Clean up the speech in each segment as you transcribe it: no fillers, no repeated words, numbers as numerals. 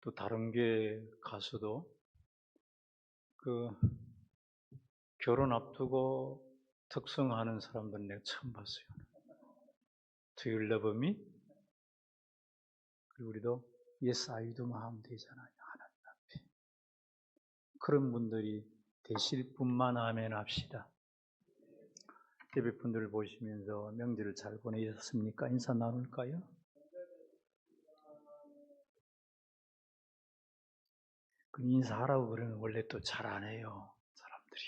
또 다른 교회 가서도 그 결혼 앞두고 특성하는 사람들은 내가 처음 봤어요. Do you love me? 그리고 우리도 Yes, I do만 하면 되잖아요. 하나님 앞에. 그런 분들이 되실 분만 아멘 합시다. 예배분들을 보시면서 명절을 잘 보내셨습니까? 인사 나눌까요? 그 인사하라고 그러면 원래 또 잘 안 해요. 사람들이.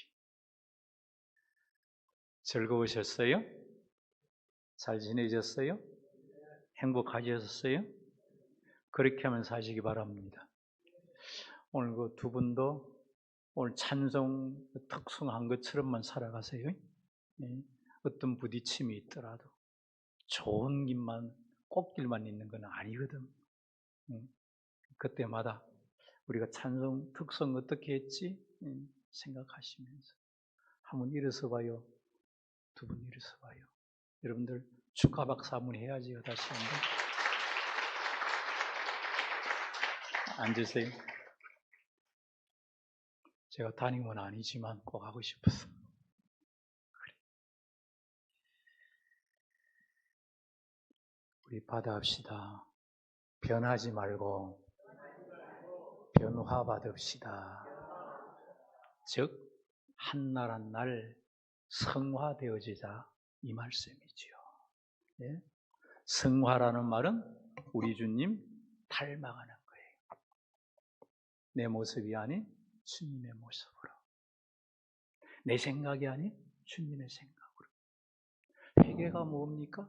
즐거우셨어요? 잘 지내셨어요? 행복하셨어요? 그렇게 하면 사시기 바랍니다. 오늘 그 두 분도 오늘 찬송 특성한 것처럼만 살아가세요. 네. 어떤 부딪힘이 있더라도 좋은 길만, 꽃길만 있는 건 아니거든. 그때마다 우리가 찬송 특성 어떻게 했지? 생각하시면서 한번 일어서 봐요. 두 분 일어서 봐요. 여러분들 축하 박수 한번 해야지요. 다시 한번. 앉으세요. 제가 담임은 아니지만 꼭 하고 싶어서. 우리 받아합시다. 변하지 말고 변화 받읍시다. 즉 한날 한날 성화되어지자 이 말씀이지요. 예? 성화라는 말은 우리 주님 닮아가는 거예요. 내 모습이 아닌 주님의 모습으로, 내 생각이 아닌 주님의 생각으로. 회개가 뭡니까?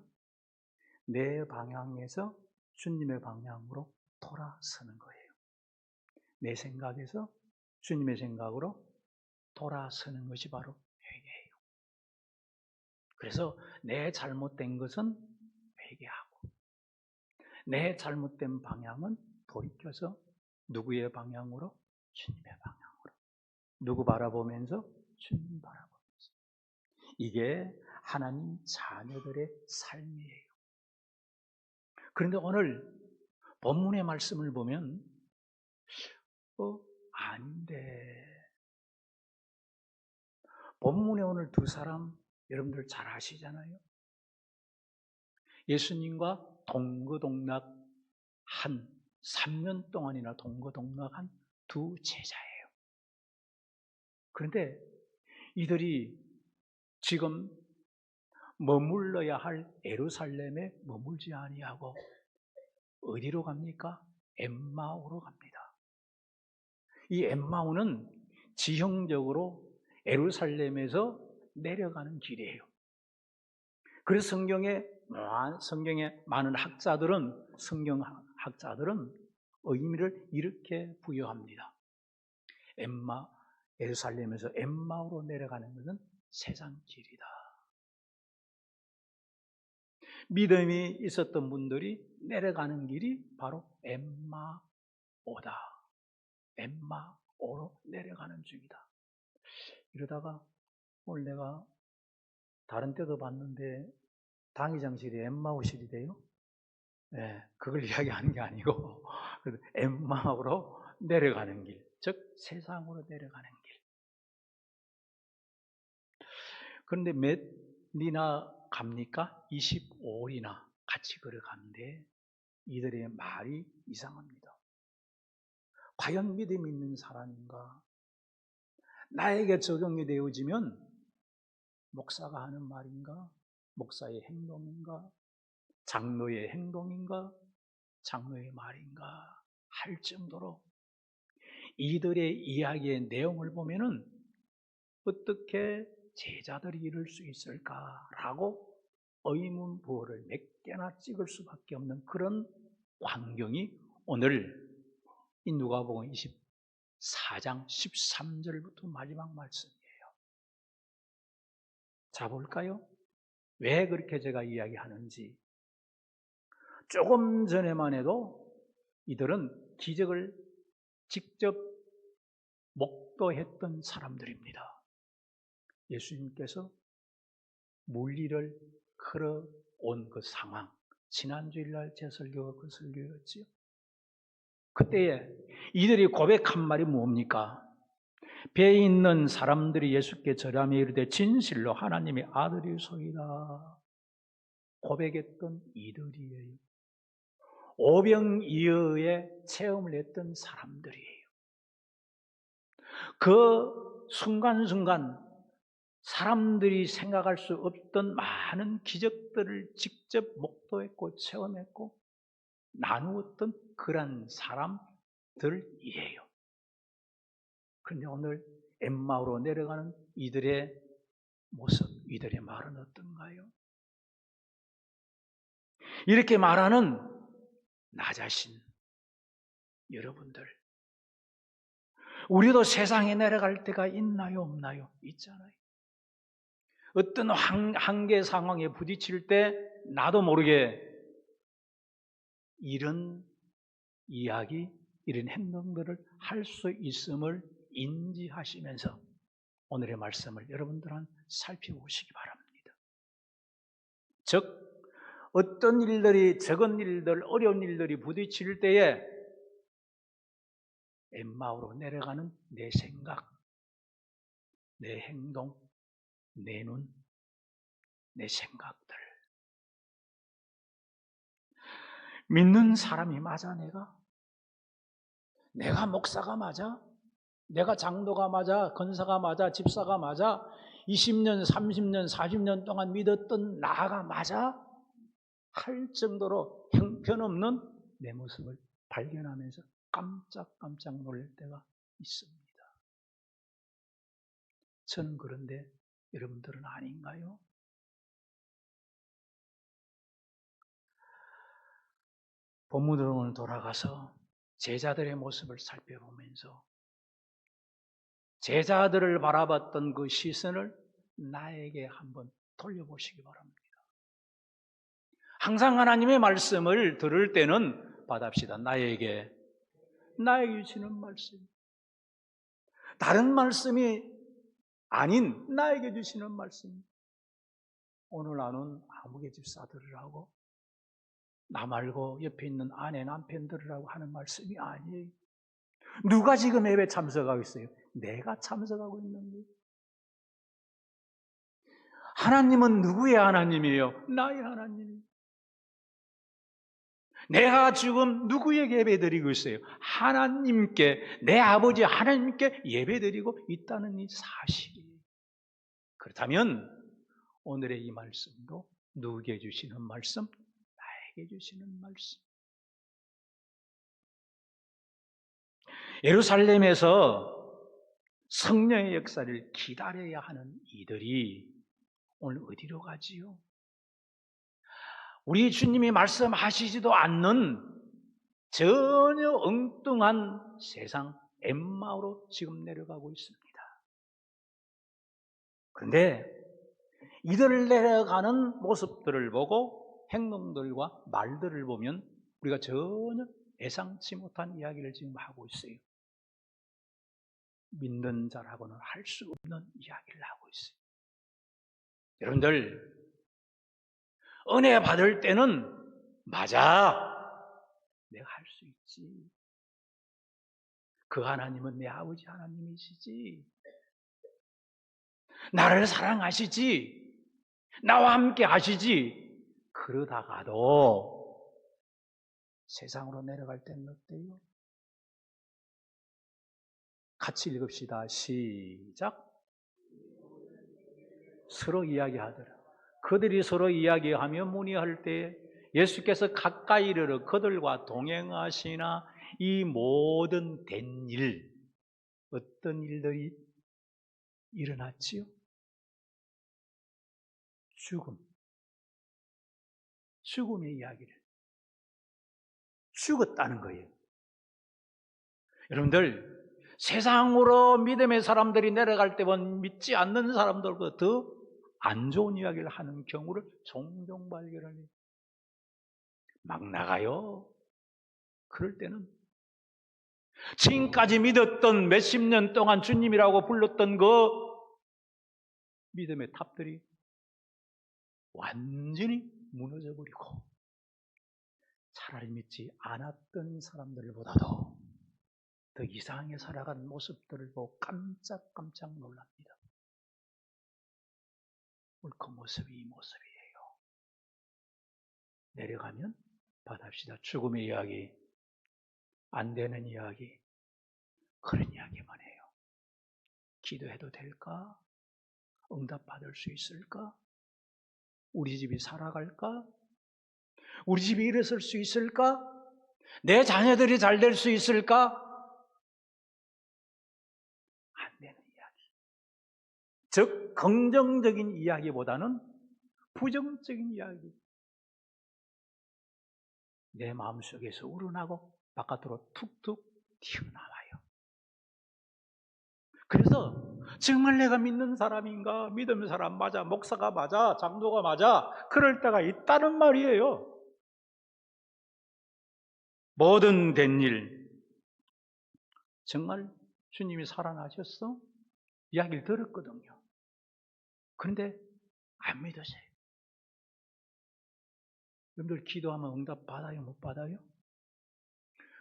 내 방향에서 주님의 방향으로 돌아서는 거예요. 내 생각에서 주님의 생각으로 돌아서는 것이 바로 회개예요. 그래서 내 잘못된 것은 회개하고, 내 잘못된 방향은 돌이켜서 누구의 방향으로? 주님의 방향으로. 누구 바라보면서? 주님 바라보면서. 이게 하나님 자녀들의 삶이에요. 그런데 오늘 본문의 말씀을 보면 아닌데, 본문에 오늘 두 사람 여러분들 잘 아시잖아요. 예수님과 동거동락한 3년 동안이나 동거동락한 두 제자예요. 그런데 이들이 지금 머물러야 할 예루살렘에 머물지 아니하고 어디로 갑니까? 엠마오로 갑니다. 이 엠마오는 지형적으로 예루살렘에서 내려가는 길이에요. 그래서 성경에 많은 성경학자들은 의미를 이렇게 부여합니다. 예루살렘에서 엠마오로 내려가는 것은 세상 길이다. 믿음이 있었던 분들이 내려가는 길이 바로 엠마오다. 엠마오로 내려가는 중이다. 이러다가 오늘 내가 다른 때도 봤는데 당의장실이 엠마오실이 돼요? 네, 그걸 이야기하는 게 아니고 엠마오로 내려가는 길, 즉 세상으로 내려가는 길. 그런데 몇 리나 갑니까? 25리나 같이 걸어가는데 이들의 말이 이상합니다. 과연 믿음 있는 사람인가? 나에게 적용이 되어지면 목사가 하는 말인가? 목사의 행동인가? 장로의 행동인가? 장로의 말인가? 할 정도로 이들의 이야기의 내용을 보면은 어떻게 제자들이 이럴 수 있을까라고 의문부호를 몇 개나 찍을 수밖에 없는 그런 광경이 오늘 이 누가복음 24장 13절부터 마지막 말씀이에요. 자, 볼까요? 왜 그렇게 제가 이야기하는지. 조금 전에만 해도 이들은 기적을 직접 목도했던 사람들입니다. 예수님께서 물리를 걸어온 그 상황, 지난주일날 제 설교가 그 설교였지요. 그때에 이들이 고백한 말이 뭡니까? 배에 있는 사람들이 예수께 절하며 이르되 진실로 하나님의 아들이소이다. 고백했던 이들이에요. 오병이어의 체험을 했던 사람들이에요. 그 순간순간 사람들이 생각할 수 없던 많은 기적들을 직접 목도했고 체험했고 나누었던 그런 사람들이에요. 그런데 오늘 엠마오로 내려가는 이들의 모습, 이들의 말은 어떤가요? 이렇게 말하는 나 자신, 여러분들, 우리도 세상에 내려갈 때가 있나요, 없나요? 있잖아요. 어떤 한계 상황에 부딪힐 때 나도 모르게 이런 이야기, 이런 행동들을 할 수 있음을 인지하시면서 오늘의 말씀을 여러분들은 살펴보시기 바랍니다. 즉, 어떤 일들이, 적은 일들, 어려운 일들이 부딪힐 때에 엠마오로 내려가는 내 생각, 내 행동, 내 눈, 내 생각들. 믿는 사람이 맞아, 내가? 내가 목사가 맞아? 내가 장로가 맞아? 권사가 맞아? 집사가 맞아? 20년, 30년, 40년 동안 믿었던 나가 맞아? 할 정도로 형편없는 내 모습을 발견하면서 깜짝깜짝 놀랄 때가 있습니다. 저는 그런데 여러분들은 아닌가요? 본문으로 돌아가서 제자들의 모습을 살펴보면서 제자들을 바라봤던 그 시선을 나에게 한번 돌려보시기 바랍니다. 항상 하나님의 말씀을 들을 때는 받합시다. 나에게 주시는 말씀. 다른 말씀이 아닌 나에게 주시는 말씀. 오늘 나눈 아무개 집사들이라고 나 말고 옆에 있는 아내 남편들이라고 하는 말씀이 아니에요. 누가 지금 예배 참석하고 있어요? 내가 참석하고 있는 거예요. 하나님은 누구의 하나님이에요? 나의 하나님이에요. 내가 지금 누구에게 예배드리고 있어요? 하나님께, 내 아버지 하나님께 예배드리고 있다는 이 사실이에요. 그렇다면 오늘의 이 말씀도 누구에게 주시는 말씀? 나에게 주시는 말씀. 예루살렘에서 성령의 역사를 기다려야 하는 이들이 오늘 어디로 가지요? 우리 주님이 말씀하시지도 않는 전혀 엉뚱한 세상 엠마오로 지금 내려가고 있습니다. 그런데 이들을 내려가는 모습들을 보고 행동들과 말들을 보면 우리가 전혀 예상치 못한 이야기를 지금 하고 있어요. 믿는 자라고는 할 수 없는 이야기를 하고 있어요. 여러분들, 은혜 받을 때는 맞아. 내가 할 수 있지. 그 하나님은 내 아버지 하나님이시지. 나를 사랑하시지. 나와 함께 하시지. 그러다가도 세상으로 내려갈 때는 어때요? 같이 읽읍시다. 시작. 서로 이야기하더라. 그들이 서로 이야기하며 문의할 때 예수께서 가까이 이르러 그들과 동행하시나 이 모든 된 일, 어떤 일들이 일어났지요? 죽음의 이야기를 죽었다는 거예요. 여러분들, 세상으로 믿음의 사람들이 내려갈 때 보면 믿지 않는 사람들보다 더 안 좋은 이야기를 하는 경우를 종종 발견해요. 막 나가요. 그럴 때는 지금까지 믿었던 몇십 년 동안 주님이라고 불렀던 그 믿음의 탑들이 완전히 무너져 버리고 차라리 믿지 않았던 사람들보다도 더 이상하게 살아간 모습들을 보고 깜짝깜짝 놀랍니다. 오늘 그 모습이 이 모습이에요. 내려가면 받합시다. 죽음의 이야기, 안 되는 이야기, 그런 이야기만 해요. 기도해도 될까? 응답받을 수 있을까? 우리 집이 살아갈까? 우리 집이 일어설 수 있을까? 내 자녀들이 잘 될 수 있을까? 안 되는 이야기. 즉 긍정적인 이야기보다는 부정적인 이야기. 내 마음속에서 우러나고 바깥으로 툭툭 튀어나와요. 그래서 정말 내가 믿는 사람인가? 믿음의 사람 맞아? 목사가 맞아? 장로가 맞아? 그럴 때가 있다는 말이에요. 뭐든 된 일, 정말 주님이 살아나셨어? 이야기를 들었거든요. 그런데 안 믿으세요. 여러분들 기도하면 응답 받아요? 못 받아요?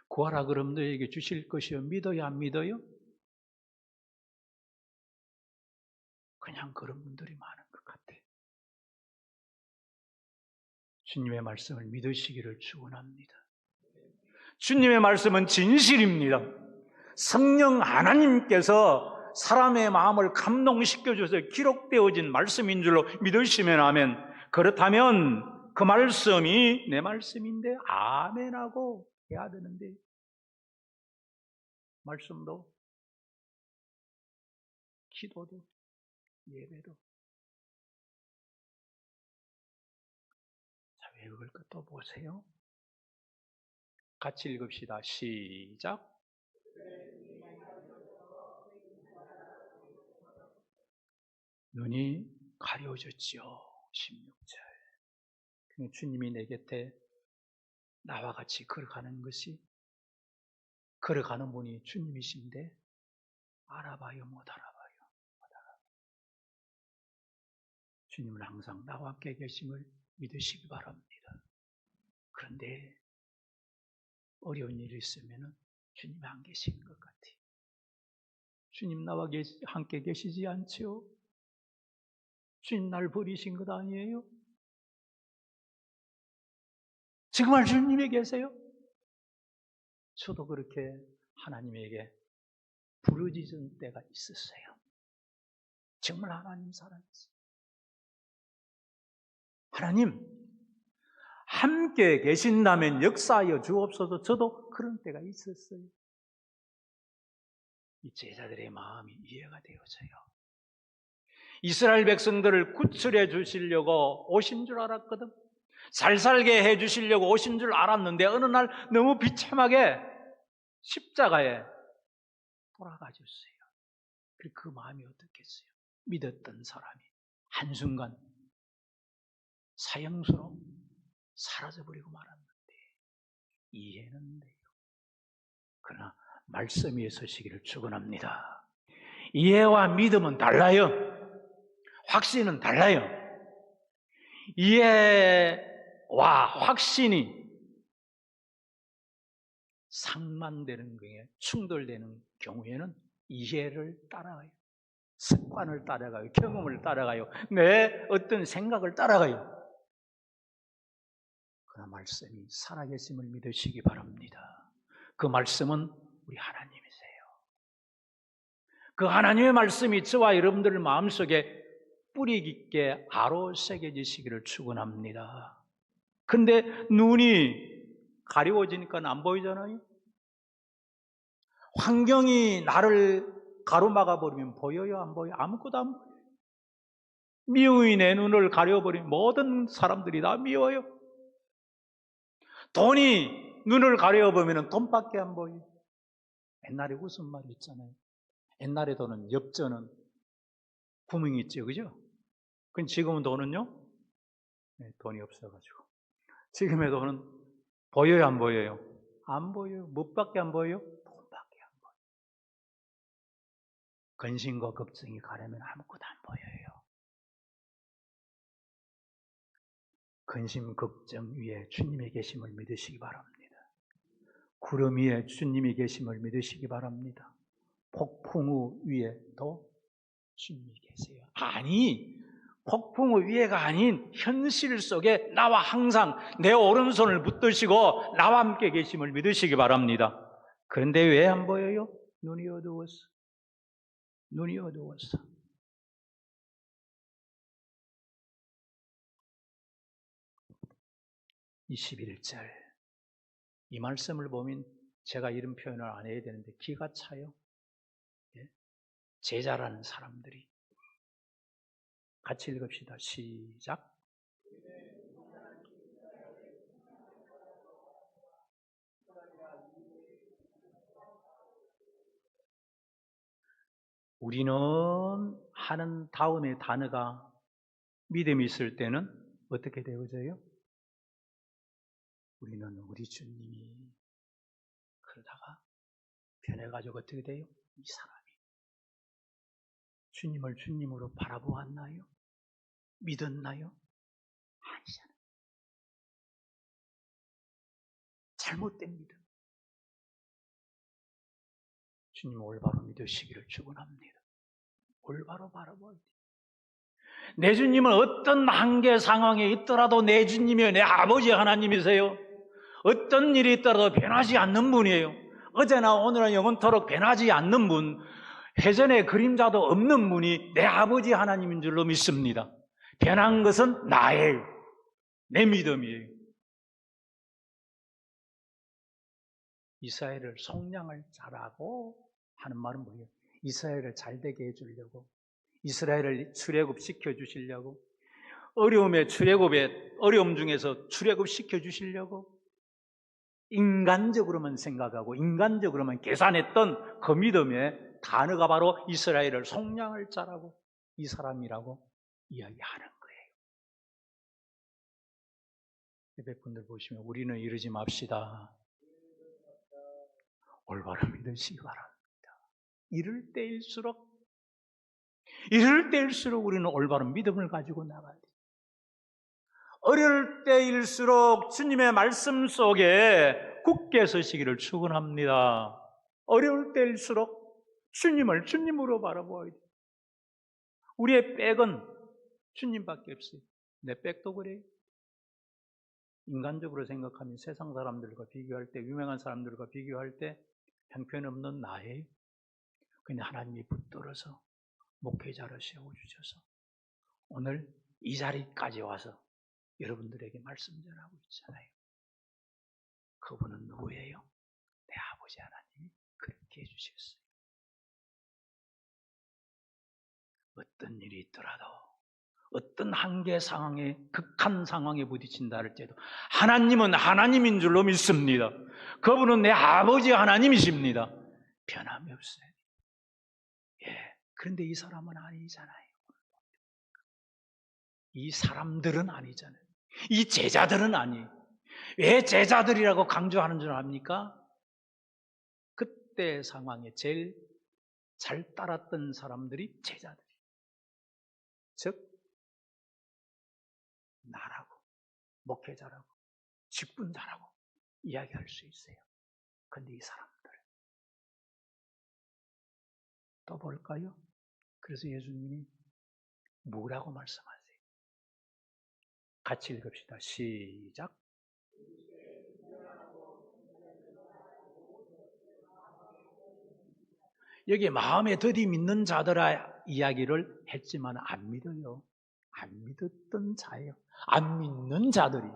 구하라 그럼 너에게 주실 것이요. 믿어요? 안 믿어요? 그냥 그런 분들이 많은 것 같아요. 주님의 말씀을 믿으시기를 축원합니다. 주님의 말씀은 진실입니다. 성령 하나님께서 사람의 마음을 감동시켜 주셔서 기록되어진 말씀인 줄로 믿으시면 아멘. 그렇다면 그 말씀이 내 말씀인데 아멘하고 해야 되는데 말씀도 기도도 예배도 자, 왜 그럴까 또 보세요. 같이 읽읍시다. 시작. 눈이 가려졌지요. 16절. 주님이 내 곁에 나와 같이 걸어가는 것이 걸어가는 분이 주님이신데 알아봐요 못 알아봐요. 주님은 항상 나와 함께 계심을 믿으시기 바랍니다. 그런데 어려운 일이 있으면 주님이 안 계신 것 같아요. 주님 나와 함께 계시지 않지요? 주님 날 버리신 것 아니에요? 정말 주님이 계세요? 저도 그렇게 하나님에게 부르짖은 때가 있었어요. 정말 하나님 살아있어요. 하나님 함께 계신다면 역사하여 주옵소서. 저도 그런 때가 있었어요. 이 제자들의 마음이 이해가 되어져요. 이스라엘 백성들을 구출해 주시려고 오신 줄 알았거든. 잘 살게 해 주시려고 오신 줄 알았는데 어느 날 너무 비참하게 십자가에 돌아가셨어요. 그 마음이 어떻겠어요? 믿었던 사람이 한순간 사형수로 사라져버리고 말았는데 이해는 돼요. 그러나 말씀 위에 서시기를 축원합니다. 이해와 믿음은 달라요. 확신은 달라요. 이해와 확신이 상반되는 경우에 충돌되는 경우에는 이해를 따라가요. 습관을 따라가요. 경험을 따라가요. 내 어떤 생각을 따라가요. 그러나 말씀이 살아계심을 믿으시기 바랍니다. 그 말씀은 우리 하나님이세요. 그 하나님의 말씀이 저와 여러분들 마음속에 뿌리 깊게 아로 새겨지시기를 축원합니다. 근데 눈이 가려워지니까 안 보이잖아요. 환경이 나를 가로막아 버리면 보여요, 안 보여요? 아무것도 안 보여요. 미움이 내 눈을 가려버리면 모든 사람들이 다 미워요. 돈이 눈을 가려버리면 돈밖에 안 보여요. 옛날에 무슨 말이 있잖아요. 옛날에 돈은 엽전은 구멍이 있죠, 그죠? 근데 지금은 돈은요? 네, 돈이 없어가지고. 지금의 돈은 보여요, 안 보여요? 안 보여요. 무엇밖에 안 보여요? 돈밖에 안 보여요. 근심과 걱정이 가려면 아무것도 안 보여요. 근심 걱정 위에 주님이 계심을 믿으시기 바랍니다. 구름 위에 주님이 계심을 믿으시기 바랍니다. 폭풍우 위에도 주님이 계세요. 아니, 폭풍우 위에가 아닌 현실 속에 나와 항상 내 오른손을 붙드시고 나와 함께 계심을 믿으시기 바랍니다. 그런데 왜 안 보여요? 눈이 어두웠어. 눈이 어두웠어. 21절. 이 말씀을 보면 제가 이런 표현을 안 해야 되는데 기가 차요. 제자라는 사람들이. 같이 읽읍시다. 시작. 우리는 하는 다음의 단어가 믿음이 있을 때는 어떻게 되어져요? 우리는 우리 주님이 그러다가 변해가지고 어떻게 돼요? 이 사람이 주님을 주님으로 바라보았나요? 믿었나요? 아니잖아요. 잘못된 믿음. 주님 올바로 믿으시기를 축원합니다. 올바로 바라보아야 돼요. 내 주님은 어떤 한계 상황에 있더라도 내 주님이 내 아버지 하나님이세요. 어떤 일이 있더라도 변하지 않는 분이에요. 어제나 오늘은 영원토록 변하지 않는 분, 회전의 그림자도 없는 분이 내 아버지 하나님인 줄로 믿습니다. 변한 것은 나예요. 내 믿음이에요. 이스라엘을 속량을 잘하고 하는 말은 뭐예요? 이스라엘을 잘되게 해주려고, 이스라엘을 출애굽시켜 주시려고, 어려움 중에서 출애굽시켜 주시려고 인간적으로만 생각하고 인간적으로만 계산했던 그 믿음의 단어가 바로 이스라엘을 속량을 잘하고 이 사람이라고 이야기하는 거예요. 예배분들 보시면 우리는 이러지 맙시다. 올바로 믿으시기 바랍니다. 이럴 때일수록 우리는 올바른 믿음을 가지고 나가야 돼요. 어려울 때일수록 주님의 말씀 속에 굳게 서시기를 축원합니다. 어려울 때일수록 주님을 주님으로 바라보아야 돼요. 우리의 백은 주님밖에 없어요. 내 백도 그래요. 인간적으로 생각하면 세상 사람들과 비교할 때, 유명한 사람들과 비교할 때 형편없는 나예요. 근데 하나님이 붙들어서 목회자로 세워주셔서 오늘 이 자리까지 와서 여러분들에게 말씀 전하고 있잖아요. 그분은 누구예요? 내 아버지 하나님이 그렇게 해주셨어요. 어떤 일이 있더라도, 어떤 한계 상황에, 극한 상황에 부딪힌다 할지라도 하나님은 하나님인 줄로 믿습니다. 그분은 내 아버지 하나님이십니다. 변함이 없어요. 예. 그런데 이 사람은 아니잖아요. 이 사람들은 아니잖아요. 이 제자들은 아니에요. 왜 제자들이라고 강조하는 줄 압니까? 그때 상황에 제일 잘 따랐던 사람들이 제자들이에요. 즉 나라고, 목회자라고, 직분자라고 이야기할 수 있어요. 그런데 이 사람들 또 볼까요? 그래서 예수님이 뭐라고 말씀하세요? 같이 읽읍시다. 시작. 여기 마음에 더디 믿는 자들아 이야기를 했지만 안 믿어요. 안 믿었던 자예요. 안 믿는 자들이.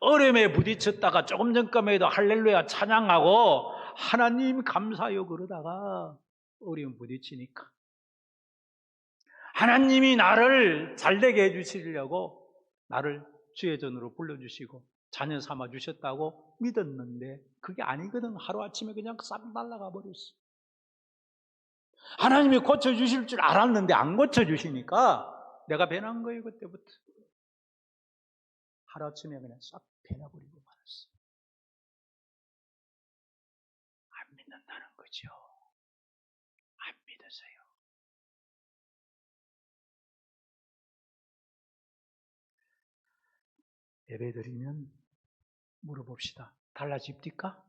어려움에 부딪혔다가 조금 전까지도 할렐루야 찬양하고 하나님 감사요 그러다가 어려움 부딪히니까 하나님이 나를 잘되게 해주시려고 나를 주의 전으로 불러주시고 자녀 삼아 주셨다고 믿었는데 그게 아니거든. 하루아침에 그냥 싹 날아가 버렸어. 하나님이 고쳐주실 줄 알았는데 안 고쳐주시니까 내가 변한 거예요. 그때부터 하루아침에 그냥 싹 변해버리고 말았어. 안 믿는다는 거죠. 안 믿으세요. 예배드리면 물어봅시다. 달라집니까?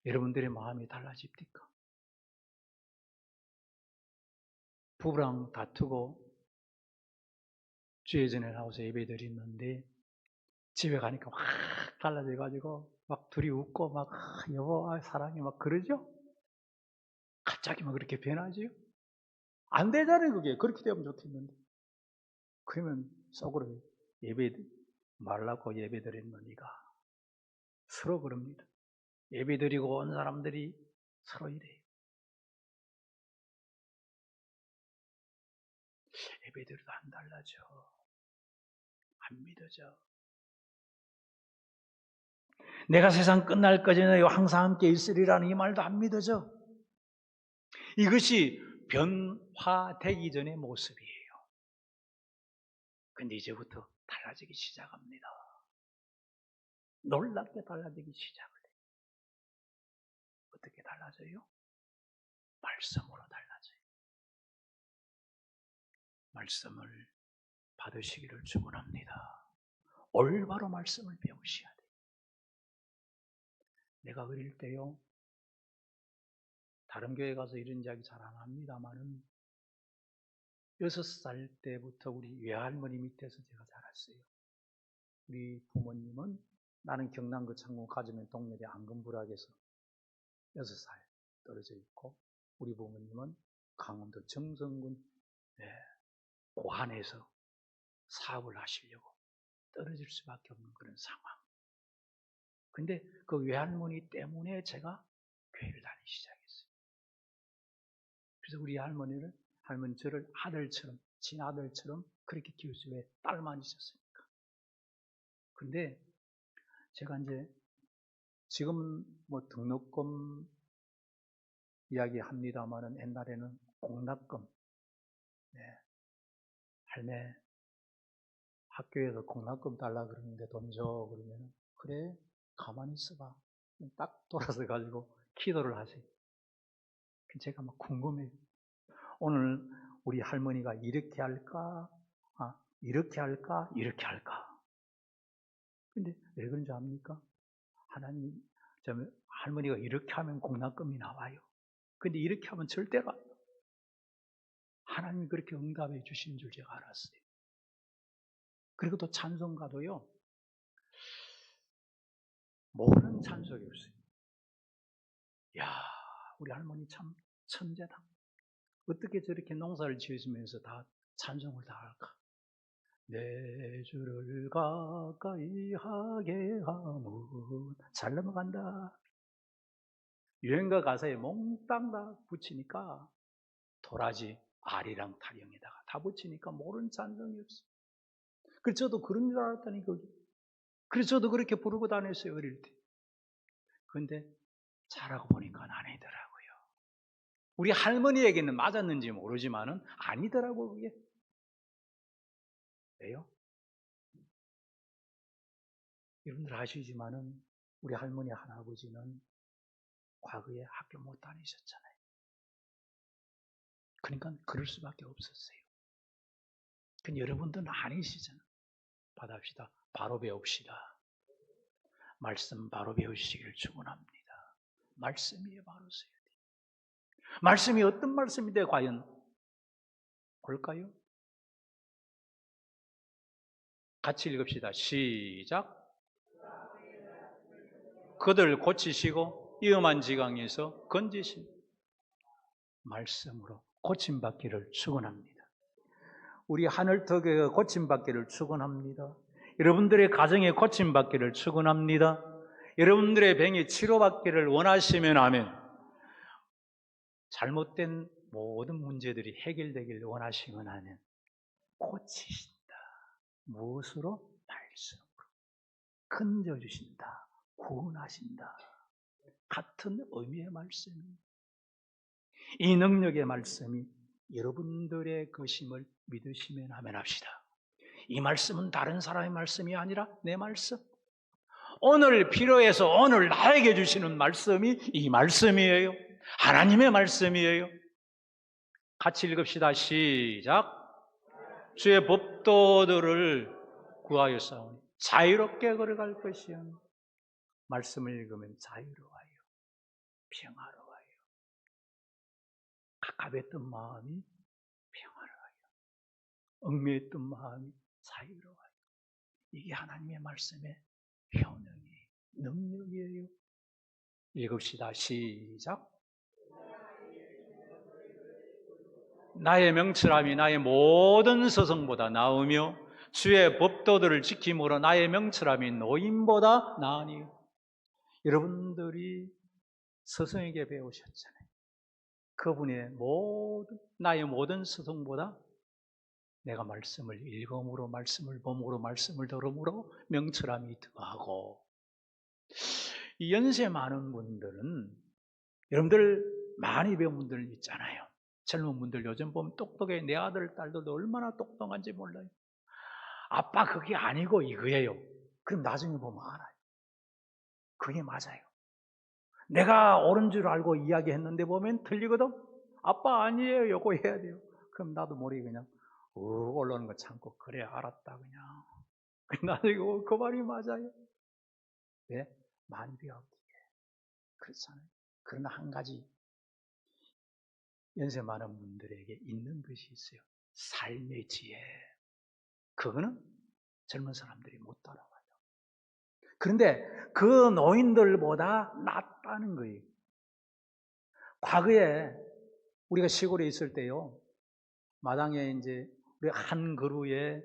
여러분들의 마음이 달라집니까? 부부랑 다투고 주의 전에 나와서 예배드렸는데 집에 가니까 확 달라져가지고 막 둘이 웃고 막 여보 사랑해 막 그러죠? 갑자기 막 그렇게 변하지요? 안 되잖아요 그게. 그렇게 되면 좋겠는데. 그러면 속으로 예배 말라고 예배드렸느니가 서로 그럽니다. 예배드리고 온 사람들이 서로 이래요. 예배드려도 안 달라져. 안 믿어져. 내가 세상 끝날 까지는 항상 함께 있으리라는 이 말도 안 믿어져. 이것이 변화되기 전의 모습이에요. 근데 이제부터 달라지기 시작합니다. 놀랍게 달라지기 시작을 해요. 어떻게 달라져요? 말씀으로 달라져요. 말씀을 받으시기를 축원합니다. 올바로 말씀을 배우셔야 돼요. 내가 어릴 때요, 다른 교회 가서 이런 이야기 잘 안 합니다만은 6살 때부터 우리 외할머니 밑에서 제가 자랐어요. 우리 부모님은 나는 경남 거창군 가지면 동네의 안금부락에서 6살 떨어져 있고 우리 부모님은 강원도 정선군 고안에서 사업을 하시려고 떨어질 수밖에 없는 그런 상황. 근데 그 외할머니 때문에 제가 교회를 다니기 시작했어요. 그래서 우리 할머니 저를 아들처럼, 친아들처럼 그렇게 키웠어요. 왜? 딸만 있었으니까. 근데 제가 이제 지금은 뭐 등록금 이야기 합니다만은 옛날에는 공납금, 할매 학교에서 공납금 달라 그러는데 돈 줘 그러면 그래 가만히 있어봐. 딱 돌아서 가지고 기도를 하세요. 제가 막 궁금해요. 오늘 우리 할머니가 이렇게 할까? 이렇게 할까? 이렇게 할까? 근데 왜 그런지 압니까? 하나님, 할머니가 이렇게 하면 공납금이 나와요. 근데 이렇게 하면 절대가 하나님이 그렇게 응답해 주시는 줄 제가 알았어요. 그리고 또 찬송가도요, 모르는 찬송이 없어요. 야, 우리 할머니 참 천재다. 어떻게 저렇게 농사를 지으시면서 다 찬송을 다 할까? 내 주를 가까이 하게 하면 잘 넘어간다. 유행가 가사에 몽땅 다 붙이니까 도라지, 아리랑, 타령에다가 다 붙이니까 모르는 찬송이 없어요. 그래서 저도 그런 줄 알았다니 거기. 그래서 저도 그렇게 부르고 다녔어요 어릴 때. 그런데 자라고 보니까 아니더라고요. 우리 할머니에게는 맞았는지 모르지만은 아니더라고요 그게. 왜요? 여러분들 아시지만은 우리 할머니 할아버지는 과거에 학교 못 다니셨잖아요. 그러니까 그럴 수밖에 없었어요. 근데 여러분들은 아니시잖아요. 받아봅시다. 바로 배웁시다. 말씀 바로 배우시기를 축원합니다. 말씀이 바로 써야 돼요. 말씀이 어떤 말씀인데 과연 볼까요? 같이 읽읍시다. 시작. 그들 고치시고 위험한 지강에서 건지신 말씀으로 고침받기를 축원합니다. 우리 하늘터교회가 고침받기를 축원합니다. 여러분들의 가정에 고침받기를 축원합니다. 여러분들의 병이 치료받기를 원하시면 아멘. 잘못된 모든 문제들이 해결되기를 원하시면 아멘. 고치신다. 무엇으로? 말씀으로. 건져주신다. 구원하신다. 같은 의미의 말씀입니다. 이 능력의 말씀이 여러분들의 것임을 믿으시면 아멘 합시다. 이 말씀은 다른 사람의 말씀이 아니라 내 말씀. 오늘 필요해서 오늘 나에게 주시는 말씀이 이 말씀이에요. 하나님의 말씀이에요. 같이 읽읍시다. 시작. 주의 법도들을 구하였사오니 자유롭게 걸어갈 것이요. 말씀을 읽으면 자유로워요. 평화로워요. 갑갑했던 마음이 평화로워요. 얽매였던 마음이 자유로워요. 이게 하나님의 말씀의 효능이 능력이에요. 읽읍시다. 시작. 나의 명철함이 나의 모든 서성보다 나으며 주의 법도들을 지킴으로 나의 명철함이 노인보다 나으니. 여러분들이 스승에게 배우셨잖아요. 그분의 나의 모든 스승보다 내가 말씀을 읽음으로, 말씀을 봄으로, 말씀을 들음으로 명철함이 더하고. 이 연세 많은 분들은 여러분들 많이 배운 분들 있잖아요. 젊은 분들 요즘 보면 똑똑해. 내 아들, 딸들도 얼마나 똑똑한지 몰라요. 아빠 그게 아니고 이거예요. 그럼 나중에 보면 알아요. 그게 맞아요. 내가 옳은 줄 알고 이야기했는데 보면 틀리거든. 아빠 아니에요. 요거 해야 돼요. 그럼 나도 모르게 그냥 올라오는 거 참고 그래 알았다 그냥. 나중에 그 말이 맞아요. 왜? 많이 배웠기에. 그렇잖아요. 그러나 한 가지 연세 많은 분들에게 있는 것이 있어요. 삶의 지혜. 그거는 젊은 사람들이 못 따라와요. 그런데 그 노인들보다 낫다는 거예요. 과거에 우리가 시골에 있을 때요, 마당에 이제 우리 한 그루에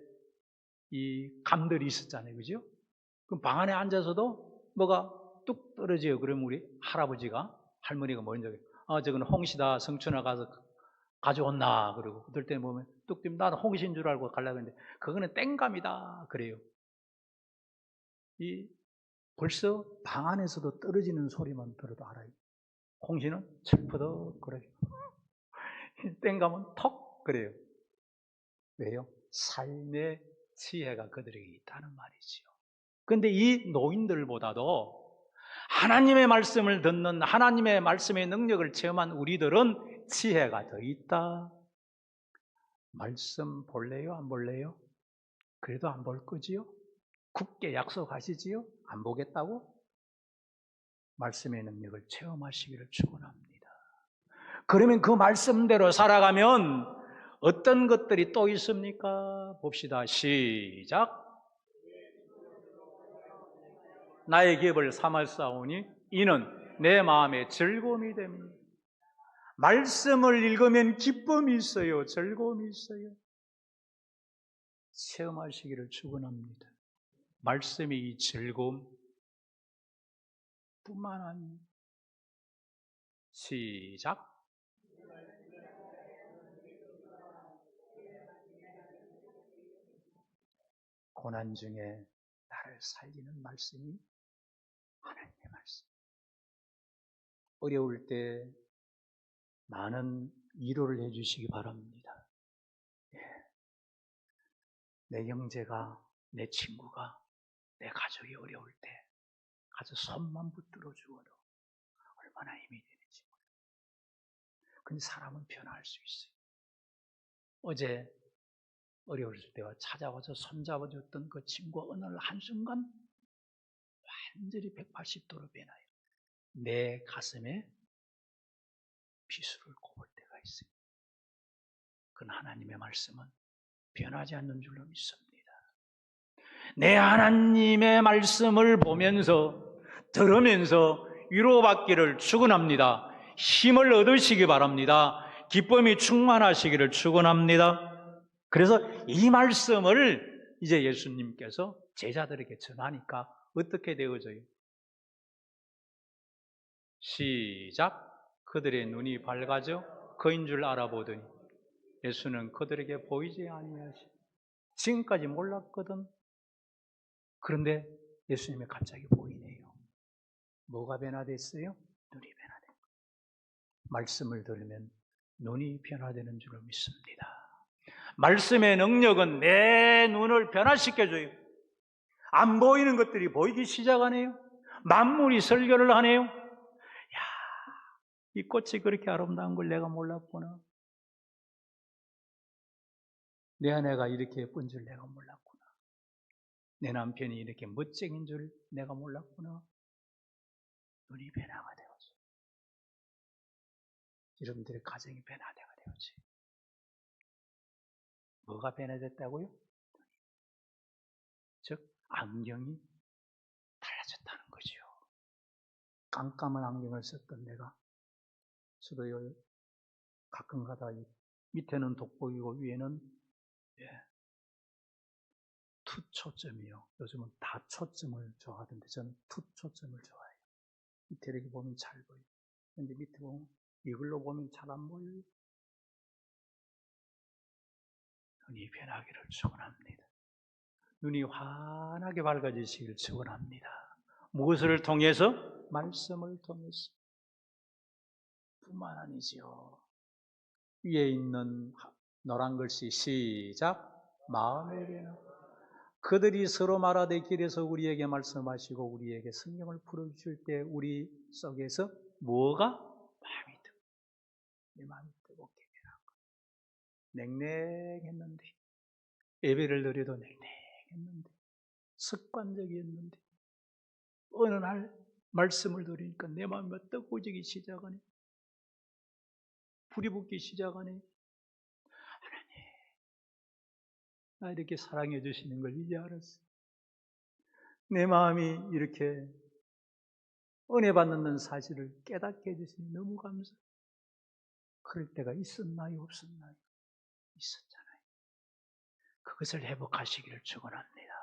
이 감들이 있었잖아요. 그죠? 그럼 방 안에 앉아서도 뭐가 뚝 떨어져요. 그러면 우리 할아버지가, 할머니가 먼저, 저건 홍시다. 성춘아 가서 가져온나. 그러고, 그럴 때 보면 뚝 뛰면 나는 홍시인 줄 알고 가려고 했는데, 그거는 땡감이다. 그래요. 벌써 방 안에서도 떨어지는 소리만 들어도 알아요. 홍시는 철퍼덕 그래요. 땡감은 턱 그래요. 왜요? 삶의 지혜가 그들에게 있다는 말이지요. 그런데 이 노인들보다도 하나님의 말씀을 듣는, 하나님의 말씀의 능력을 체험한 우리들은 지혜가 더 있다. 말씀 볼래요? 안 볼래요? 그래도 안 볼 거지요? 굳게 약속하시지요? 안 보겠다고? 말씀의 능력을 체험하시기를 축원합니다. 그러면 그 말씀대로 살아가면 어떤 것들이 또 있습니까? 봅시다. 시작. 나의 기업을 삼았사오니 이는 내 마음의 즐거움이 됩니다. 말씀을 읽으면 기쁨이 있어요. 즐거움이 있어요. 체험하시기를 축원합니다. 말씀의 이 즐거움 뿐만 아니라 시작. 고난 중에 나를 살리는 말씀이 하나님의 말씀. 어려울 때 많은 위로를 해주시기 바랍니다. 내 형제가, 내 친구가, 내 가족이 어려울 때 가서 손만 붙들어 주어도 얼마나 힘이 되는지 몰라요. 근데 사람은 변화할 수 있어요. 어제 어려웠을 때와 찾아와서 손잡아줬던 그 친구가 어느 날 한순간 완전히 180도로 변해요. 내 가슴에 비수를 꼽을 때가 있어요. 그건 하나님의 말씀은 변하지 않는 줄로 믿습니다. 내 하나님의 말씀을 보면서, 들으면서 위로받기를 축원합니다. 힘을 얻으시기 바랍니다. 기쁨이 충만하시기를 축원합니다. 그래서 이 말씀을 이제 예수님께서 제자들에게 전하니까 어떻게 되어져요? 시작. 그들의 눈이 밝아져 그인 줄 알아보더니 예수는 그들에게 보이지 아니하시. 지금까지 몰랐거든. 그런데 예수님이 갑자기 보이네요. 뭐가 변화됐어요? 눈이 변화된 거예요. 말씀을 들으면 눈이 변화되는 줄로 믿습니다. 말씀의 능력은 내 눈을 변화시켜줘요. 안 보이는 것들이 보이기 시작하네요. 만물이 설교를 하네요. 야, 이 꽃이 그렇게 아름다운 걸 내가 몰랐구나. 내 아내가 이렇게 예쁜 줄 내가 몰랐구나. 내 남편이 이렇게 멋쟁인 줄 내가 몰랐구나. 눈이 변화가 되었어. 여러분들의 가정이 변화가 되었지. 뭐가 변화됐다고요? 즉 안경이 달라졌다는 거죠. 깜깜한 안경을 썼던 내가 저도 가끔가다 밑에는 돋보이고 위에는 투초점이요. 요즘은 다초점을 좋아하던데 저는 투초점을 좋아해요. 밑에 이렇게 보면 잘 보여요. 근데 밑에 보면 이걸로 보면 잘 안 보여요. 눈이 변하기를 축원합니다. 눈이 환하게 밝아지시길 축원합니다. 무엇을 통해서? 말씀을 통해서. 뿐만 아니지요. 위에 있는 노란 글씨 시작. 마음의 변화. 그들이 서로 말하되 길에서 우리에게 말씀하시고 우리에게 성경을 풀어주실 때 우리 속에서 뭐가? 마음이 뜨고 내 마음이 뜨겁게 변한 거. 냉랭했는데 예배를 드려도 냉랭했는데 습관적이었는데 어느 날 말씀을 드리니까 내 마음이 뜨거워지기 시작하네. 불이 붙기 시작하네. 하나님, 나 이렇게 사랑해 주시는 걸 이제 알았어. 내 마음이 이렇게 은혜 받는 사실을 깨닫게 해주시니 너무 감사해요. 그럴 때가 있었나요? 없었나요? 있었잖아요. 그것을 회복하시기를 축원합니다.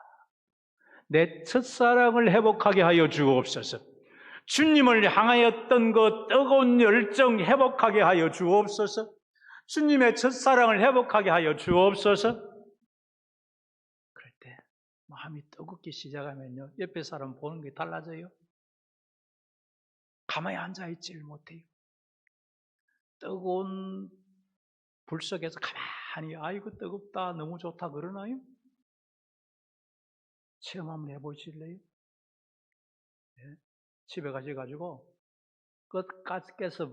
내 첫사랑을 회복하게 하여 주옵소서. 주님을 향하였던 그 뜨거운 열정 회복하게 하여 주옵소서. 주님의 첫사랑을 회복하게 하여 주옵소서. 그럴 때 마음이 뜨겁기 시작하면요, 옆에 사람 보는 게 달라져요. 가만히 앉아있지를 못해요. 뜨거운 불 속에서 가만히 아이고 뜨겁다 너무 좋다 그러나요? 체험 한번 해보실래요? 네. 집에 가셔가지고 그 가스가스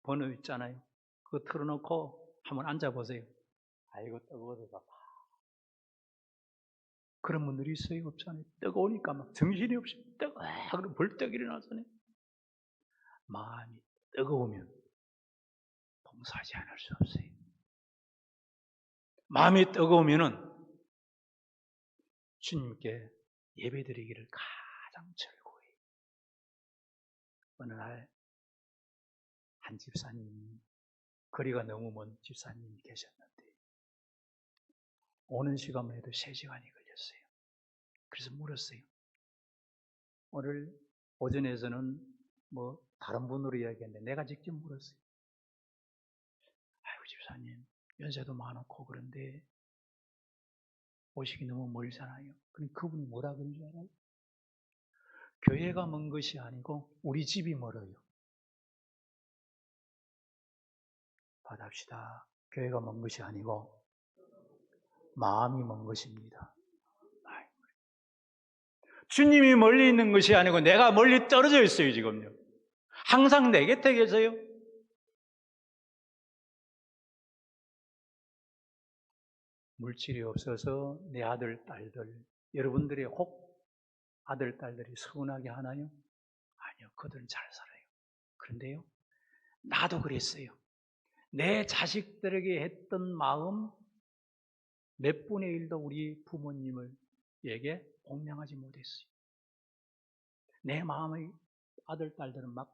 버너 있잖아요. 그거 틀어놓고 한번 앉아보세요. 아이고 뜨거워서 그런 분들이 있어요? 없잖아요. 뜨거우니까 막 정신이 없이 그럼 벌떡 일어나잖아요. 마음이 뜨거우면 봉사하지 않을 수 없어요. 마음이 뜨거우면은 주님께 예배드리기를 가장 즐거워해요. 어느 날 한 집사님, 거리가 너무 먼 집사님이 계셨는데 오는 시간만 해도 3시간이 걸렸어요. 그래서 물었어요. 오늘 오전에서는 뭐 다른 분으로 이야기했는데 내가 직접 물었어요. 아이고 집사님, 연세도 많고 그런데 오시기 너무 멀잖아요. 그럼 그분이 뭐라 그런 줄 알아요? 교회가 먼 것이 아니고 우리 집이 멀어요. 받합시다. 교회가 먼 것이 아니고 마음이 먼 것입니다. 주님이 멀리 있는 것이 아니고 내가 멀리 떨어져 있어요, 지금요. 항상 내 곁에 계세요. 물질이 없어서 내 아들, 딸들, 여러분들의 혹 아들, 딸들이 서운하게 하나요? 아니요, 그들은 잘 살아요. 그런데요, 나도 그랬어요. 내 자식들에게 했던 마음 몇 분의 1도 우리 부모님에게 공명하지 못했어요. 내 마음의 아들, 딸들은 막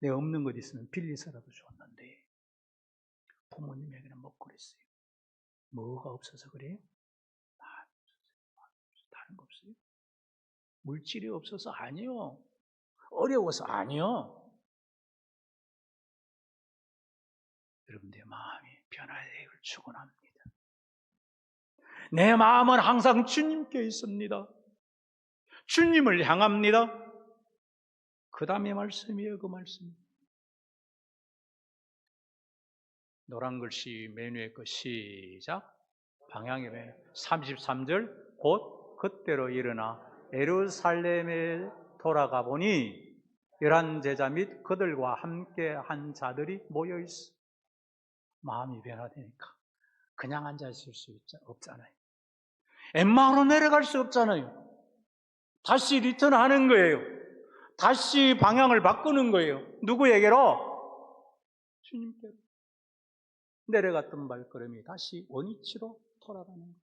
내 없는 것 있으면 빌리서라도 줬는데 부모님에게는 못 그랬어요. 뭐가 없어서 그래요? 다른 거 없어요? 물질이 없어서 아니요. 어려워서 아니요. 여러분들의 마음이 변화되기를 축원합니다. 내 마음은 항상 주님께 있습니다. 주님을 향합니다. 그 다음에 말씀이에요, 그 말씀. 노란 글씨 맨 위에 거 시작. 방향의 맨 33절 곧 그때로 일어나 예루살렘에 돌아가 보니 11제자 및 그들과 함께 한 자들이 모여 있어. 마음이 변화되니까 그냥 앉아 있을 수 없잖아요. 엠마오로 내려갈 수 없잖아요. 다시 리턴하는 거예요. 다시 방향을 바꾸는 거예요. 누구에게로? 주님께로. 내려갔던 발걸음이 다시 원위치로 돌아가는 거예요.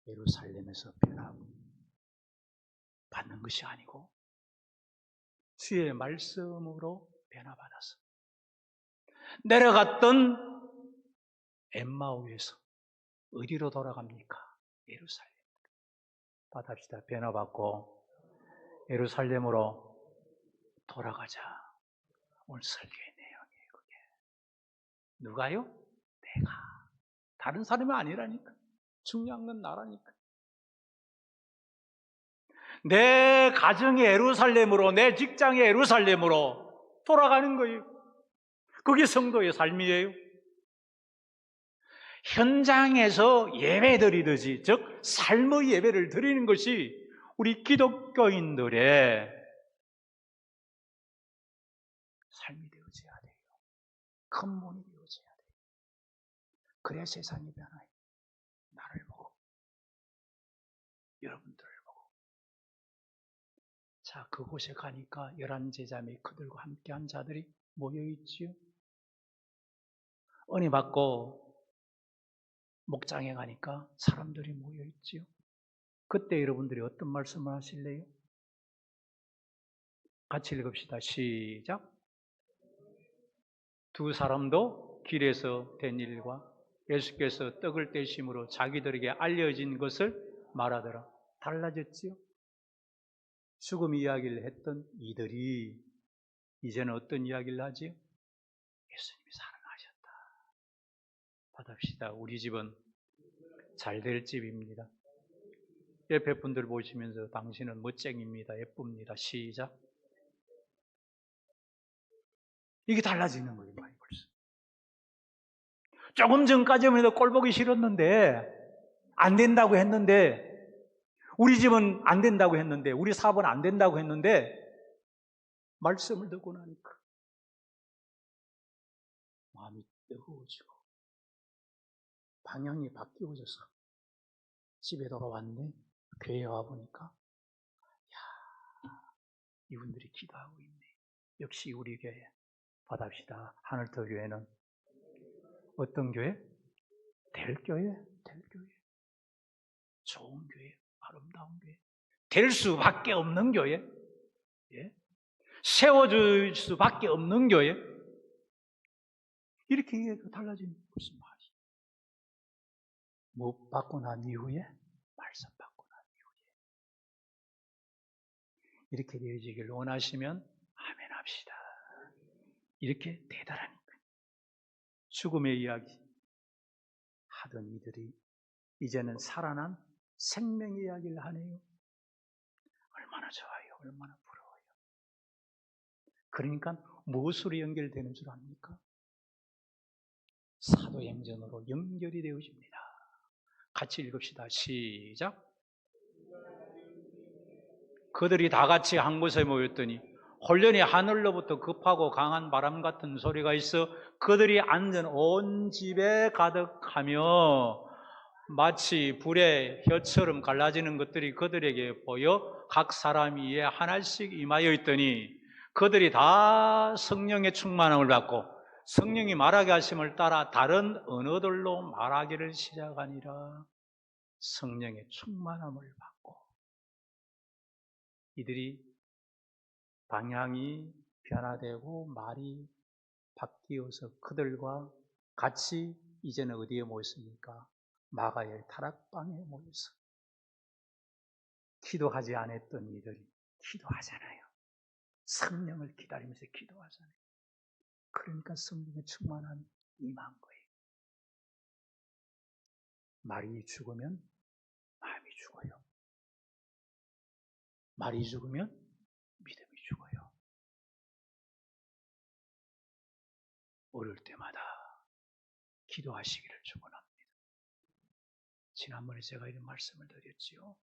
예루살렘에서 변화받는 것이 아니고 주의 말씀으로 변화받아서 내려갔던 엠마오에서 어디로 돌아갑니까? 예루살렘. 받합시다. 변화받고 예루살렘으로 돌아가자. 오늘 설교의 내용이에요. 그게. 누가요? 내가. 다른 사람이 아니라니까. 중요한 건 나라니까. 내 가정의 예루살렘으로, 내 직장의 예루살렘으로 돌아가는 거예요. 그게 성도의 삶이에요. 현장에서 예배 드리듯이, 즉 삶의 예배를 드리는 것이 우리 기독교인들의 삶이 되어져야 돼요. 근본이 되어져야 돼요. 그래야 세상이 변화해요. 나를 보고, 여러분들을 보고. 자, 그곳에 가니까 11제자 및 그들과 함께한 자들이 모여있지요. 은혜 받고 목장에 가니까 사람들이 모여있지요. 그때 여러분들이 어떤 말씀을 하실래요? 같이 읽읍시다. 시작. 두 사람도 길에서 된 일과 예수께서 떡을 떼심으로 자기들에게 알려진 것을 말하더라. 달라졌지요? 죽음 이야기를 했던 이들이 이제는 어떤 이야기를 하지요? 예수님이 살아나셨다. 받읍시다. 우리 집은 잘 될 집입니다. 옆에 분들 보시면서 당신은 멋쟁입니다. 예쁩니다. 시작. 이게 달라지는 거예요. 많이 벌써. 조금 전까지만 해도 꼴 보기 싫었는데 안 된다고 했는데 우리 집은 안 된다고 했는데 우리 사업은 안 된다고 했는데 말씀을 듣고 나니까 마음이 뜨거워지고 방향이 바뀌어져서 집에 돌아왔네. 교회에 와보니까 야, 이분들이 기도하고 있네. 역시 우리 교회 받합시다. 하늘터 교회는 어떤 교회? 될 교회, 될 교회. 좋은 교회, 아름다운 교회. 될 수밖에 없는 교회. 예? 세워줄 수밖에 없는 교회. 이렇게 달라지는 무슨 말이에요? 못 받고 난 이후에 말씀 받고 난 이후에 이렇게 되어지길 원하시면 아멘 합시다. 이렇게 되더라니까. 죽음의 이야기 하던 이들이 이제는 살아난 생명의 이야기를 하네요. 얼마나 좋아요. 얼마나 부러워요. 그러니까 무엇으로 연결되는 줄 압니까? 사도행전으로 연결이 되어집니다. 같이 읽읍시다. 시작. 그들이 다 같이 한 곳에 모였더니 홀련히 하늘로부터 급하고 강한 바람 같은 소리가 있어 그들이 앉은 온 집에 가득하며 마치 불의 혀처럼 갈라지는 것들이 그들에게 보여 각 사람 위에 하나씩 임하여 있더니 그들이 다 성령의 충만함을 받고 성령이 말하게 하심을 따라 다른 언어들로 말하기를 시작하니라. 성령의 충만함을 받고 이들이 방향이 변화되고 말이 바뀌어서 그들과 같이 이제는 어디에 모였습니까? 마가의 타락방에 모여서 기도하지 않았던 이들이 기도하잖아요. 성령을 기다리면서 기도하잖아요. 그러니까 성령의 충만함이 임한 거예요. 말이 죽으면 마음이 죽어요. 말이 죽으면 믿음이 죽어요. 어릴 때마다 기도하시기를 축원합니다. 지난번에 제가 이런 말씀을 드렸지요.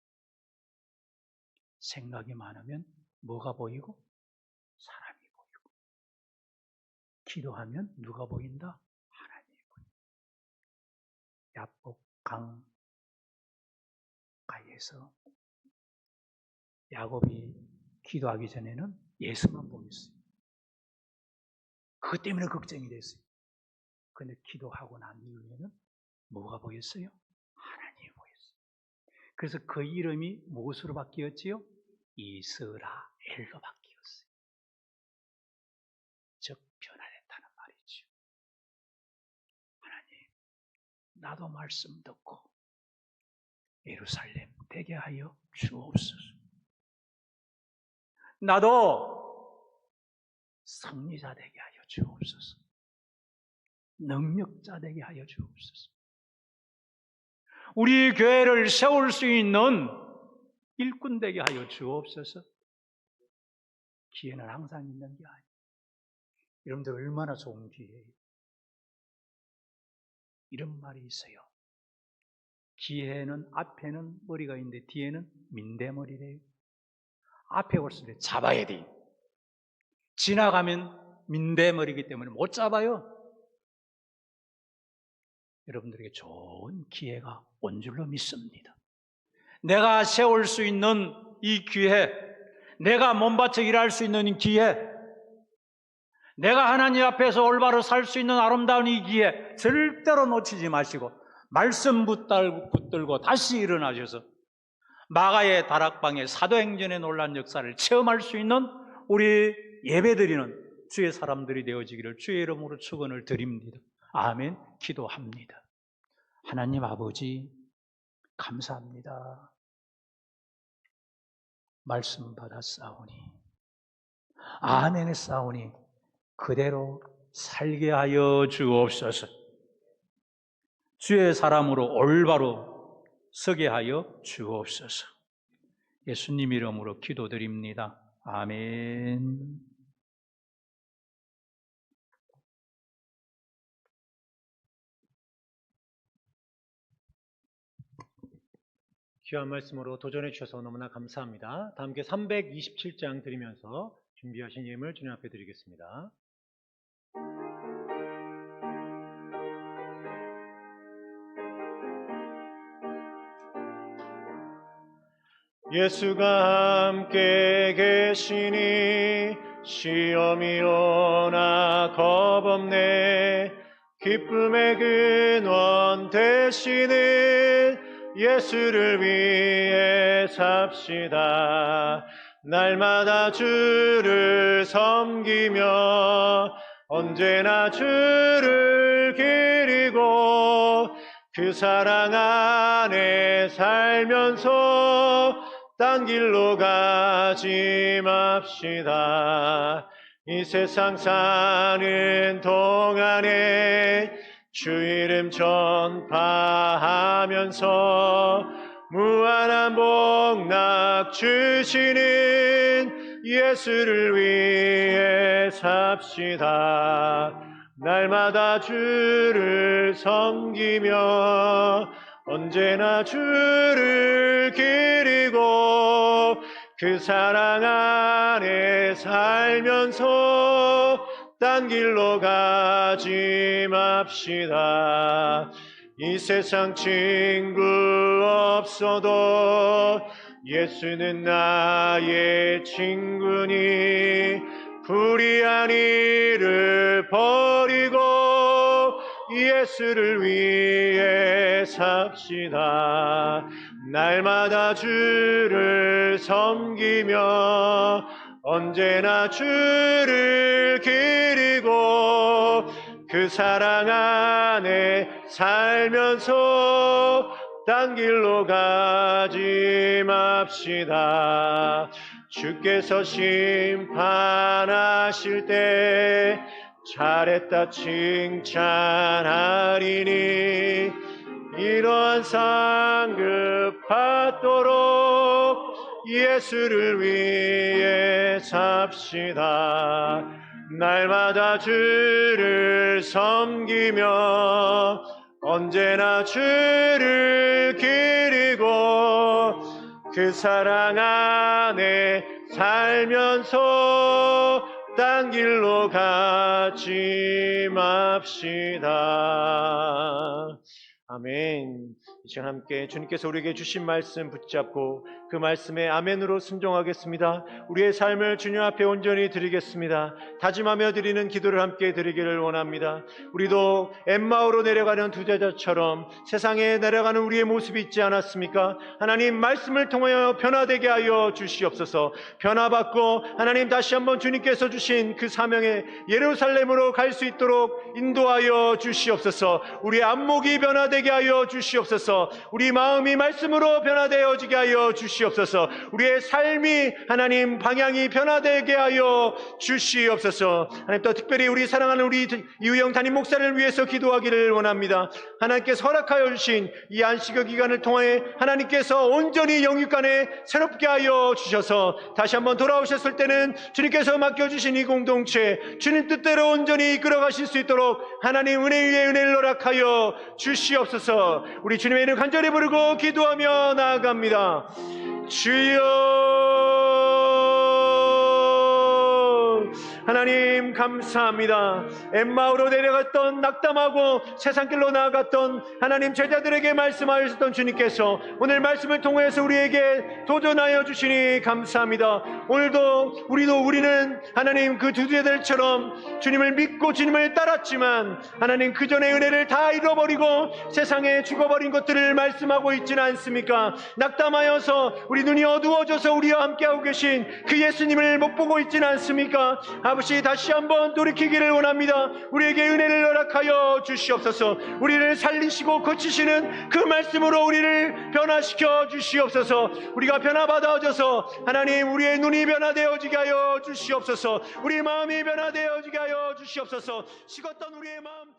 생각이 많으면 뭐가 보이고? 사람이 보이고. 기도하면 누가 보인다? 하나님이 보인다. 야복, 강, 가까이에서 야곱이 기도하기 전에는 예수만 보였어요. 그것 때문에 걱정이 됐어요. 그런데 기도하고 난 이후에는 뭐가 보였어요? 하나님이 보였어요. 그래서 그 이름이 무엇으로 바뀌었지요? 이스라엘로 바뀌었어요. 즉 변화됐다는 말이죠. 하나님, 나도 말씀 듣고 예루살렘 되게 하여 주옵소서. 나도 승리자 되게 하여 주옵소서. 능력자 되게 하여 주옵소서. 우리 교회를 세울 수 있는 일꾼 되게 하여 주옵소서. 기회는 항상 있는 게 아니에요. 여러분들 얼마나 좋은 기회예요. 이런 말이 있어요. 기회는 앞에는 머리가 있는데 뒤에는 민대머리래요. 앞에 올수록 잡아야 돼요. 지나가면 민대머리이기 때문에 못 잡아요. 여러분들에게 좋은 기회가 온 줄로 믿습니다. 내가 세울 수 있는 이 기회, 내가 몸바쳐 일할 수 있는 기회, 내가 하나님 앞에서 올바로 살 수 있는 아름다운 이 기회 절대로 놓치지 마시고 말씀 붙들고 다시 일어나셔서 마가의 다락방의 사도행전의 놀라운 역사를 체험할 수 있는 우리 예배드리는 주의 사람들이 되어지기를 주의 이름으로 축원을 드립니다. 아멘. 기도합니다. 하나님 아버지 감사합니다. 말씀 받았사오니 아멘 했사오니 그대로 살게 하여 주옵소서. 주의 사람으로 올바로 서게 하여 주옵소서. 예수님 이름으로 기도드립니다. 아멘. 귀한 말씀으로 도전해 주셔서 너무나 감사합니다. 다 함께 327장 드리면서 준비하신 예물 주님 앞에 드리겠습니다. 예수가 함께 계시니 시험이 오나 겁없네. 기쁨의 근원 되시는 예수를 위해 삽시다. 날마다 주를 섬기며 언제나 주를 기리고 그 사랑 안에 살면서 딴 길로 가지 맙시다. 이 세상 사는 동안에 주 이름 전파하면서 무한한 복락 주시는 예수를 위해 삽시다. 날마다 주를 섬기며 언제나 주를 기리고 그 사랑 안에 살면서 딴 길로 가지 맙시다. 이 세상 친구 없어도 예수는 나의 친구니 불의한 일을 버리고 예수를 위해 삽시다. 날마다 주를 섬기며 언제나 주를 기리고 그 사랑 안에 살면서 딴 길로 가지 맙시다. 주께서 심판하실 때 잘했다 칭찬하리니 이러한 상급 받도록 예수를 위해 삽시다. 날마다 주를 섬기며 언제나 주를 기리고 그 사랑 안에 살면서 딴 길로 가지 맙시다. 아멘. 이 시간 함께 주님께서 우리에게 주신 말씀 붙잡고 그 말씀에 아멘으로 순종하겠습니다. 우리의 삶을 주님 앞에 온전히 드리겠습니다. 다짐하며 드리는 기도를 함께 드리기를 원합니다. 우리도 엠마오로 내려가는 두 제자처럼 세상에 내려가는 우리의 모습이 있지 않았습니까? 하나님 말씀을 통하여 변화되게 하여 주시옵소서. 변화받고 하나님 다시 한번 주님께서 주신 그 사명의 예루살렘으로 갈 수 있도록 인도하여 주시옵소서. 우리의 안목이 변화되게 하여 주시옵소서. 우리 마음이 말씀으로 변화되어지게 하여 주시옵소서. 우리의 삶이 하나님 방향이 변화되게 하여 주시옵소서. 하나님 또 특별히 우리 사랑하는 우리 이우영 담임 목사를 위해서 기도하기를 원합니다. 하나님께서 허락하여 주신 이 안식일 기간을 통해 하나님께서 온전히 영육간에 새롭게 하여 주셔서 다시 한번 돌아오셨을 때는 주님께서 맡겨주신 이 공동체 주님 뜻대로 온전히 이끌어 가실 수 있도록 하나님 은혜 위에 은혜를 허락하여 주시옵소서. 우리 주님의 이름 간절히 부르고 기도하며 나아갑니다. 주여 하나님 감사합니다. 엠마오로 내려갔던 낙담하고 세상길로 나아갔던 하나님 제자들에게 말씀하셨던 주님께서 오늘 말씀을 통해서 우리에게 도전하여 주시니 감사합니다. 오늘도 우리는 하나님 그 두 제자들처럼 주님을 믿고 주님을 따랐지만 하나님 그 전의 은혜를 다 잃어버리고 세상에 죽어버린 것들을 말씀하고 있지는 않습니까? 낙담하여서 우리 눈이 어두워져서 우리와 함께하고 계신 그 예수님을 못 보고 있지는 않습니까? 아버지 다시 한번 돌이키기를 원합니다. 우리에게 은혜를 허락하여 주시옵소서. 우리를 살리시고 고치시는 그 말씀으로 우리를 변화시켜 주시옵소서. 우리가 변화받아져서 하나님 우리의 눈이 변화되어지게 하여 주시옵소서. 우리 마음이 변화되어지게 하여 주시옵소서. 식었던 우리의 마음